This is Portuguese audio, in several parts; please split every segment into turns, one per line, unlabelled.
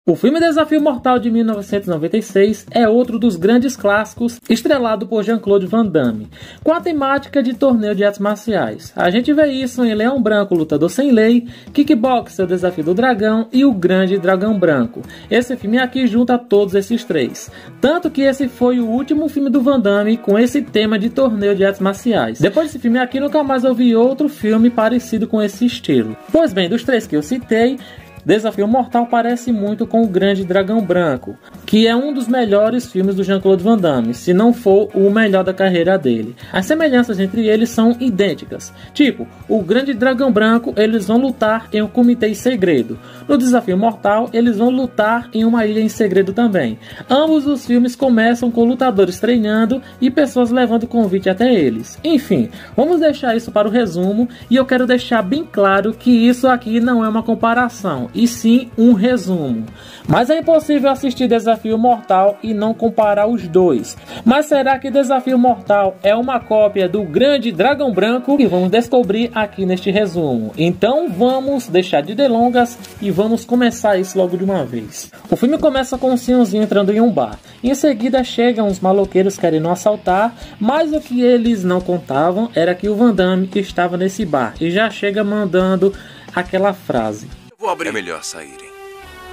O filme Desafio Mortal de 1996 é outro dos grandes clássicos, estrelado por Jean-Claude Van Damme, com a temática de torneio de artes marciais. A gente vê isso em Leão Branco, Lutador Sem Lei, Kickboxer, O Desafio do Dragão e O Grande Dragão Branco. Esse filme aqui junta todos esses três. Tanto que esse foi o último filme do Van Damme com esse tema de torneio de artes marciais. Depois desse filme aqui, nunca mais ouvi outro filme parecido com esse estilo. Pois bem, dos três que eu citei, Desafio Mortal parece muito com O Grande Dragão Branco, que é um dos melhores filmes do Jean-Claude Van Damme, se não for o melhor da carreira dele. As semelhanças entre eles são idênticas. Tipo, O Grande Dragão Branco, eles vão lutar em um comitê em segredo. No Desafio Mortal, eles vão lutar em uma ilha em segredo também. Ambos os filmes começam com lutadores treinando e pessoas levando convite até eles. Enfim, vamos deixar isso para o resumo, e eu quero deixar bem claro que isso aqui não é uma comparação, e sim um resumo. Mas é impossível assistir Desafio Mortal e não comparar os dois. Mas será que Desafio Mortal é uma cópia do Grande Dragão Branco? E vamos descobrir aqui neste resumo. Então vamos deixar de delongas e vamos começar isso logo de uma vez. O filme começa com um senhorzinho entrando em um bar. Em seguida chegam os maloqueiros querendo assaltar, mas o que eles não contavam era que o Van Damme estava nesse bar e já chega mandando aquela frase:
Vou abrir. É melhor saírem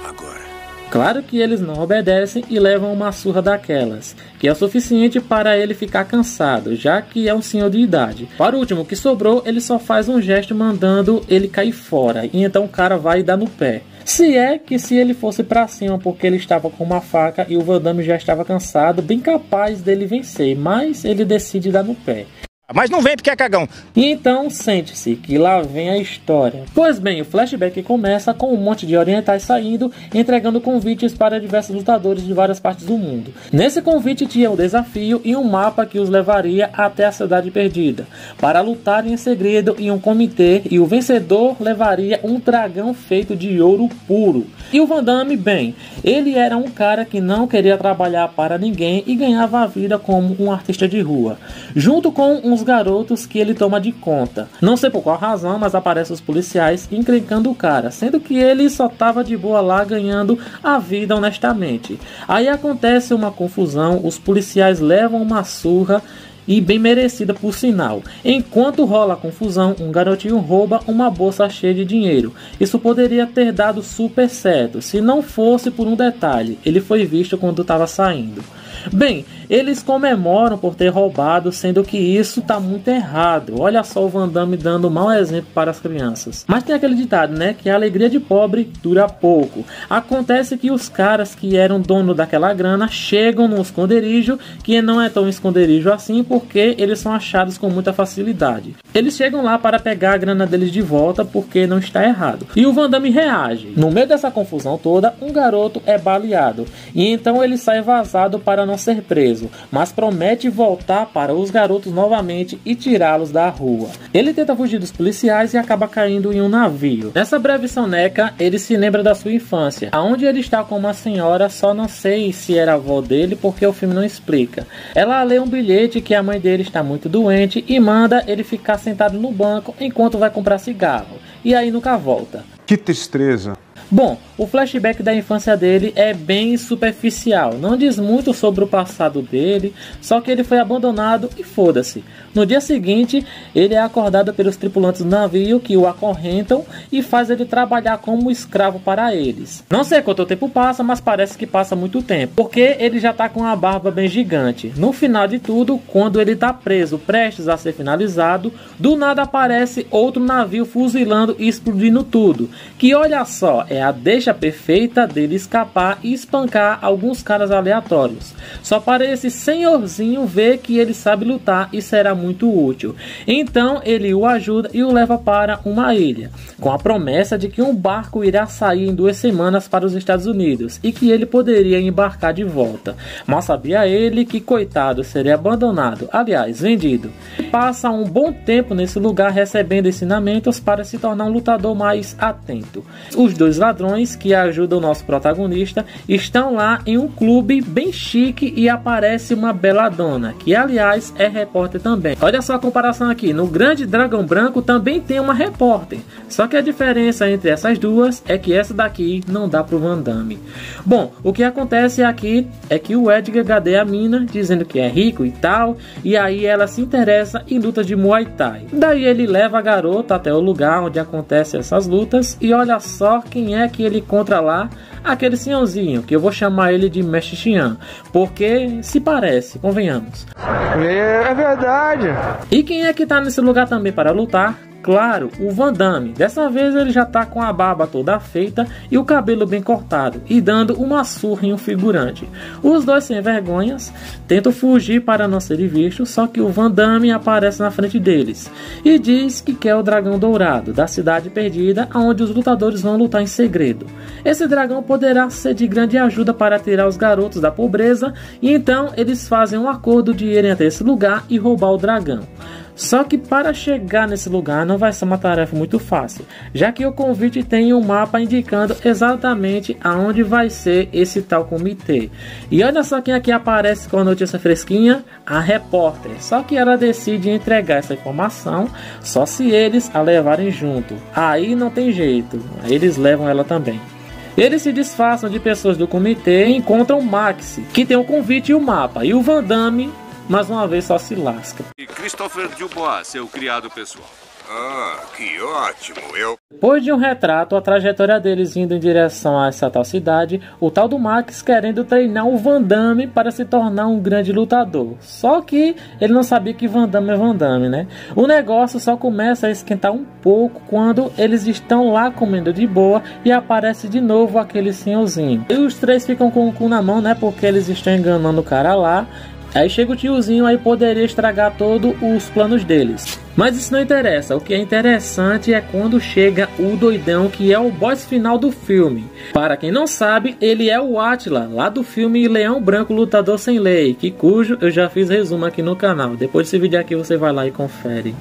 agora.
Claro que eles não obedecem e levam uma surra daquelas, que é o suficiente para ele ficar cansado, já que é um senhor de idade. Para o último que sobrou, ele só faz um gesto mandando ele cair fora, e então o cara vai dar no pé. Se ele fosse pra cima porque ele estava com uma faca e o Van Damme já estava cansado, bem capaz dele vencer, mas ele decide dar no pé.
Mas não vem porque é cagão.
E então sente-se que lá vem a história. Pois bem, o flashback começa com um monte de orientais saindo, entregando convites para diversos lutadores de várias partes do mundo. Nesse convite tinha o desafio e um mapa que os levaria até a cidade perdida, para lutarem em segredo em um comitê, e o vencedor levaria um dragão feito de ouro puro. E o Van Damme, bem, ele era um cara que não queria trabalhar para ninguém e ganhava a vida como um artista de rua, junto com uns garotos que ele toma de conta. Não sei por qual razão, mas aparecem os policiais encrencando o cara, sendo que ele só tava de boa lá ganhando a vida honestamente. Aí acontece uma confusão, os policiais levam uma surra, e bem merecida por sinal. Enquanto rola a confusão, um garotinho rouba uma bolsa cheia de dinheiro. Isso poderia ter dado super certo, se não fosse por um detalhe: ele foi visto quando estava saindo. Bem, eles comemoram por ter roubado, sendo que isso tá muito errado. Olha só o Van Damme dando um mau exemplo para as crianças. Mas tem aquele ditado, né, que a alegria de pobre dura pouco. Acontece que os caras que eram dono daquela grana chegam no esconderijo, que não é tão esconderijo assim, porque eles são achados com muita facilidade. Eles chegam lá para pegar a grana deles de volta, porque não está errado. E o Van Damme reage. No meio dessa confusão toda, um garoto é baleado, e então ele sai vazado para não ser preso, mas promete voltar para os garotos novamente e tirá-los da rua. Ele tenta fugir dos policiais e acaba caindo em um navio. Nessa breve soneca, ele se lembra da sua infância, aonde ele está com uma senhora, só não sei se era a avó dele, porque o filme não explica. Ela lê um bilhete que a mãe dele está muito doente e manda ele ficar sentado no banco enquanto vai comprar cigarro, e aí nunca volta.
Que tristeza.
Bom, o flashback da infância dele é bem superficial, não diz muito sobre o passado dele, só que ele foi abandonado e foda-se. No dia seguinte, ele é acordado pelos tripulantes do navio, que o acorrentam e faz ele trabalhar como escravo para eles. Não sei quanto tempo passa, mas parece que passa muito tempo, porque ele já tá com uma barba bem gigante. No final de tudo, quando ele tá preso, prestes a ser finalizado, do nada aparece outro navio fuzilando e explodindo tudo, que olha só, é a deixa perfeita dele escapar e espancar alguns caras aleatórios, só para esse senhorzinho ver que ele sabe lutar e será muito útil. Então ele o ajuda e o leva para uma ilha, com a promessa de que um barco irá sair em 2 semanas para os Estados Unidos e que ele poderia embarcar de volta. Mal sabia ele que, coitado, seria abandonado, aliás, vendido. Passa um bom tempo nesse lugar recebendo ensinamentos para se tornar um lutador mais atento. Os dois ladrões que ajudam o nosso protagonista estão lá em um clube bem chique e aparece uma beladona, que aliás é repórter também. Olha só a comparação aqui, no Grande Dragão Branco também tem uma repórter, só que a diferença entre essas duas é que essa daqui não dá pro Van Damme. Bom, o que acontece aqui é que o Edgar gadeia a mina, dizendo que é rico e tal, e aí ela se interessa em lutas de Muay Thai. Daí ele leva a garota até o lugar onde acontecem essas lutas, e olha só quem é que ele encontra lá, aquele senhorzinho, que eu vou chamar ele de Mestre Xian, porque se parece, convenhamos.
É verdade.
E quem é que tá nesse lugar também para lutar? Claro, o Van Damme. Dessa vez ele já tá com a barba toda feita e o cabelo bem cortado, e dando uma surra em um figurante. Os dois sem vergonhas tentam fugir para não serem vistos, só que o Van Damme aparece na frente deles e diz que quer o dragão dourado da cidade perdida, onde os lutadores vão lutar em segredo. Esse dragão poderá ser de grande ajuda para tirar os garotos da pobreza, e então eles fazem um acordo de irem até esse lugar e roubar o dragão. Só que para chegar nesse lugar não vai ser uma tarefa muito fácil, já que o convite tem um mapa indicando exatamente aonde vai ser esse tal comitê. E olha só quem aqui aparece com a notícia fresquinha, a repórter. Só que ela decide entregar essa informação só se eles a levarem junto. Aí não tem jeito, eles levam ela também. Eles se disfarçam de pessoas do comitê e encontram Max, que tem o convite e o mapa, e o Van Damme mais uma vez só se lasca.
E Christopher Dubois, seu criado pessoal. Ah, que ótimo,
Depois de um retrato, a trajetória deles indo em direção a essa tal cidade, o tal do Max querendo treinar o Van Damme para se tornar um grande lutador. Só que ele não sabia que Van Damme é Van Damme, né? O negócio só começa a esquentar um pouco quando eles estão lá comendo de boa e aparece de novo aquele senhorzinho. E os três ficam com o cu na mão, né? Porque eles estão enganando o cara lá. Aí chega o tiozinho, aí poderia estragar todos os planos deles. Mas isso não interessa, o que é interessante é quando chega o doidão, que é o boss final do filme. Para quem não sabe, ele é o Átila, lá do filme Leão Branco Lutador Sem Lei, cujo eu já fiz resumo aqui no canal. Depois desse vídeo aqui você vai lá e confere.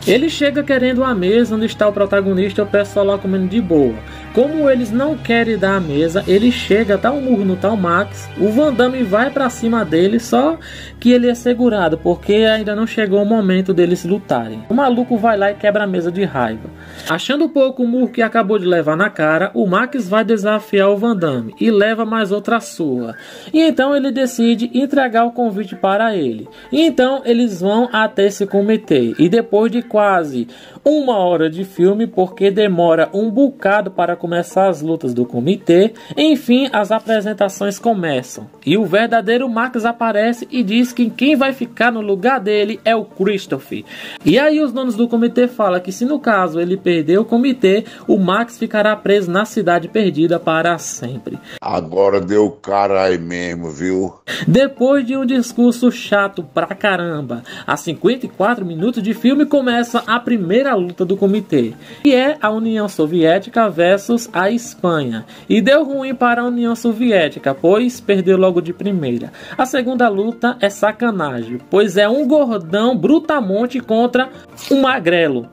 Ele chega querendo a mesa onde está o protagonista e o pessoal lá comendo de boa. Como eles não querem dar a mesa, ele chega, dá um murro no tal Max, o Van Damme vai pra cima dele, só que ele é segurado, porque ainda não chegou o momento deles lutarem. O maluco vai lá e quebra a mesa de raiva. Achando pouco o murro que acabou de levar na cara, o Max vai desafiar o Van Damme e leva mais outra surra. E então ele decide entregar o convite para ele. E então eles vão até esse comitê, e depois de quase 1 hora de filme, porque demora um bocado para começar as lutas do comitê, enfim, as apresentações começam. E o verdadeiro Max aparece e diz que quem vai ficar no lugar dele é o Christopher. E aí os donos do comitê falam que se no caso ele perder o comitê, o Max ficará preso na cidade perdida para sempre.
Agora deu cara aí mesmo, viu?
Depois de um discurso chato pra caramba, a 54 minutos de filme começa a primeira luta do comitê, que é a União Soviética versus a Espanha. E deu ruim para a União Soviética, pois perdeu logo de primeira. A segunda luta é sacanagem, pois é um gordão brutamonte contra um magrelo.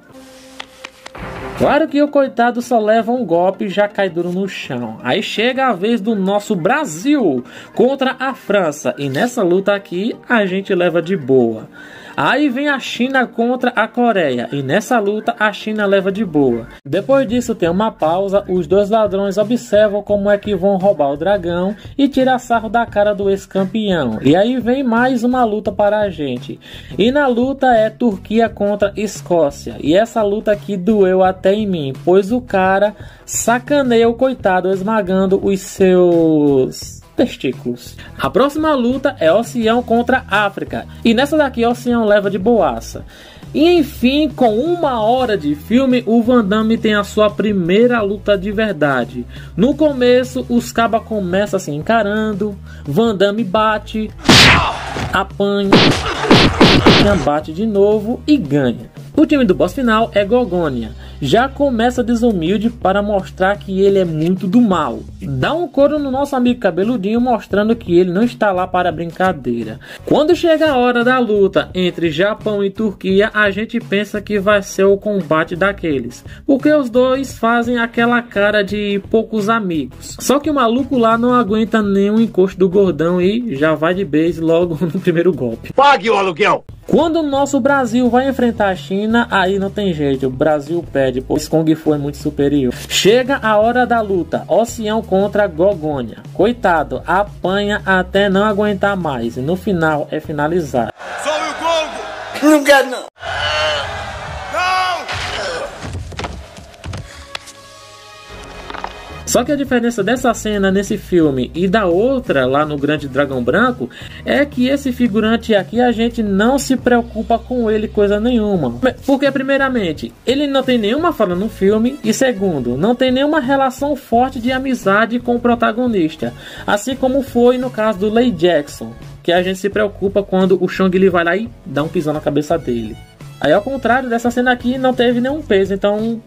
Claro que o coitado só leva um golpe e já cai duro no chão. Aí chega a vez do nosso Brasil contra a França. E nessa luta aqui a gente leva de boa. Aí vem a China contra a Coreia, e nessa luta a China leva de boa. Depois disso tem uma pausa, os dois ladrões observam como é que vão roubar o dragão e tirar sarro da cara do ex-campeão. E aí vem mais uma luta para a gente. E na luta é Turquia contra Escócia, e essa luta aqui doeu até em mim, pois o cara sacaneia o coitado esmagando os seus testículos. A próxima luta é Oceão contra África, e nessa daqui Oceão leva de boaça. E enfim, com 1 hora de filme, o Van Damme tem a sua primeira luta de verdade. No começo, os cabas começam se encarando, Van Damme bate, apanha, bate de novo e ganha. O time do boss final é Gorgonia. já começa desumilde para mostrar que ele é muito do mal. Dá um couro no nosso amigo cabeludinho, mostrando que ele não está lá para brincadeira. Quando chega a hora da luta entre Japão e Turquia, a gente pensa que vai ser o combate daqueles, porque os dois fazem aquela cara de poucos amigos. Só que o maluco lá não aguenta nenhum encosto do gordão e já vai de base logo no primeiro golpe.
Pague o aluguel!
Quando o nosso Brasil vai enfrentar a China, aí não tem jeito, o Brasil perde, pois Kung Fu é muito superior. Chega a hora da luta, Oceão contra Gogônia. Coitado, apanha até não aguentar mais e no final é finalizado.
Sobe o gongo!
Não quero não!
Só que a diferença dessa cena nesse filme e da outra lá no Grande Dragão Branco é que esse figurante aqui a gente não se preocupa com ele coisa nenhuma. Porque primeiramente, ele não tem nenhuma fala no filme e segundo, não tem nenhuma relação forte de amizade com o protagonista. Assim como foi no caso do Lei Jackson, que a gente se preocupa quando o Chong Li vai lá e dá um pisão na cabeça dele. Aí ao contrário dessa cena aqui não teve nenhum peso, então...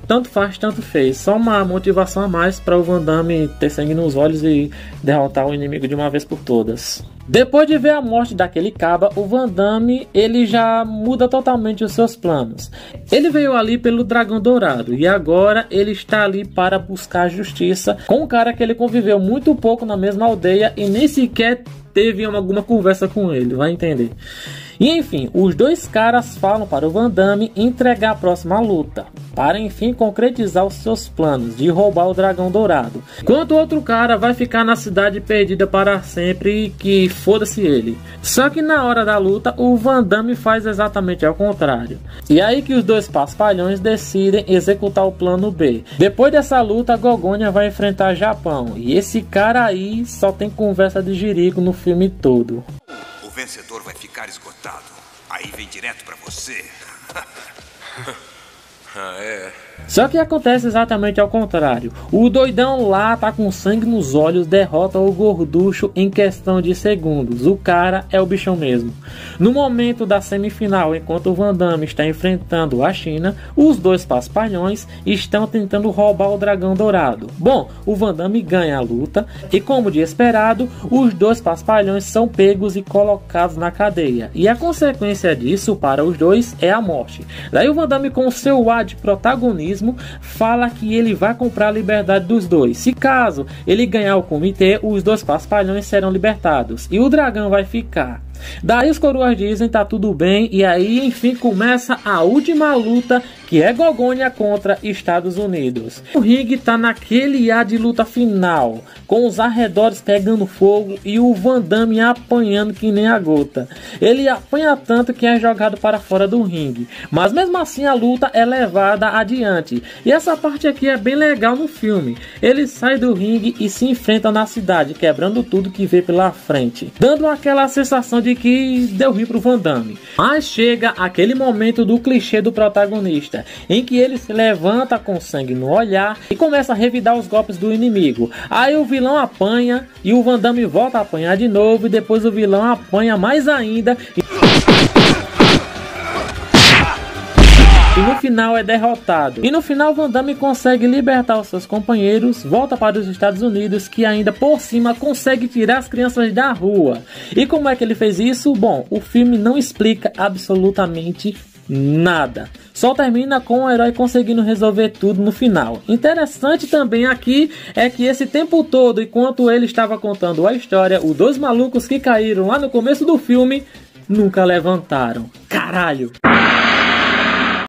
tanto faz, tanto fez. Só uma motivação a mais para o Van Damme ter sangue nos olhos e derrotar o inimigo de uma vez por todas. Depois de ver a morte daquele caba, o Van Damme ele já muda totalmente os seus planos. Ele veio ali pelo Dragão Dourado e agora ele está ali para buscar justiça com um cara que ele conviveu muito pouco na mesma aldeia e nem sequer teve alguma conversa com ele, vai entender. E enfim, os dois caras falam para o Van Damme entregar a próxima luta, para enfim concretizar os seus planos de roubar o Dragão Dourado. Enquanto o outro cara vai ficar na cidade perdida para sempre e que foda-se ele. Só que na hora da luta, o Van Damme faz exatamente ao contrário. E aí que os dois paspalhões decidem executar o plano B. Depois dessa luta, Gogônia vai enfrentar Japão. E esse cara aí só tem conversa de jirico no filme todo.
O vencedor vai ficar esgotado. Aí vem direto pra você. Ah, é.
Só que acontece exatamente ao contrário. O doidão lá tá com sangue nos olhos, derrota o gorducho em questão de segundos. O cara é o bichão mesmo. No momento da semifinal, enquanto o Van Damme está enfrentando a China, os dois paspalhões estão tentando roubar o Dragão Dourado. Bom, o Van Damme ganha a luta e, como de esperado, os dois paspalhões são pegos e colocados na cadeia. E a consequência disso para os dois é a morte. Daí o Van Damme, com o seu ar de protagonismo, fala que ele vai comprar a liberdade dos dois. Se caso ele ganhar o comitê, os dois paspalhões serão libertados e o dragão vai ficar. Daí os coroas dizem tá tudo bem e aí enfim começa a última luta, que é Gogônia contra Estados Unidos. O ringue tá naquele ar de luta final, com os arredores pegando fogo e o Van Damme apanhando que nem a gota. Ele apanha tanto que é jogado para fora do ringue, mas mesmo assim a luta é levada adiante. E essa parte aqui é bem legal no filme. Ele sai do ringue e se enfrenta na cidade, quebrando tudo que vê pela frente, dando aquela sensação de que deu ruim pro Van Damme. Mas chega aquele momento do clichê do protagonista, em que ele se levanta com sangue no olhar e começa a revidar os golpes do inimigo. Aí o vilão apanha e o Van Damme volta a apanhar de novo e depois o vilão apanha mais ainda e no final é derrotado. E no final Van Damme consegue libertar os seus companheiros, volta para os Estados Unidos, que ainda por cima consegue tirar as crianças da rua. E como é que ele fez isso? Bom, o filme não explica absolutamente nada. Só termina com o herói conseguindo resolver tudo no final. Interessante também aqui é que esse tempo todo, enquanto ele estava contando a história, os dois malucos que caíram lá no começo do filme nunca levantaram. Caralho!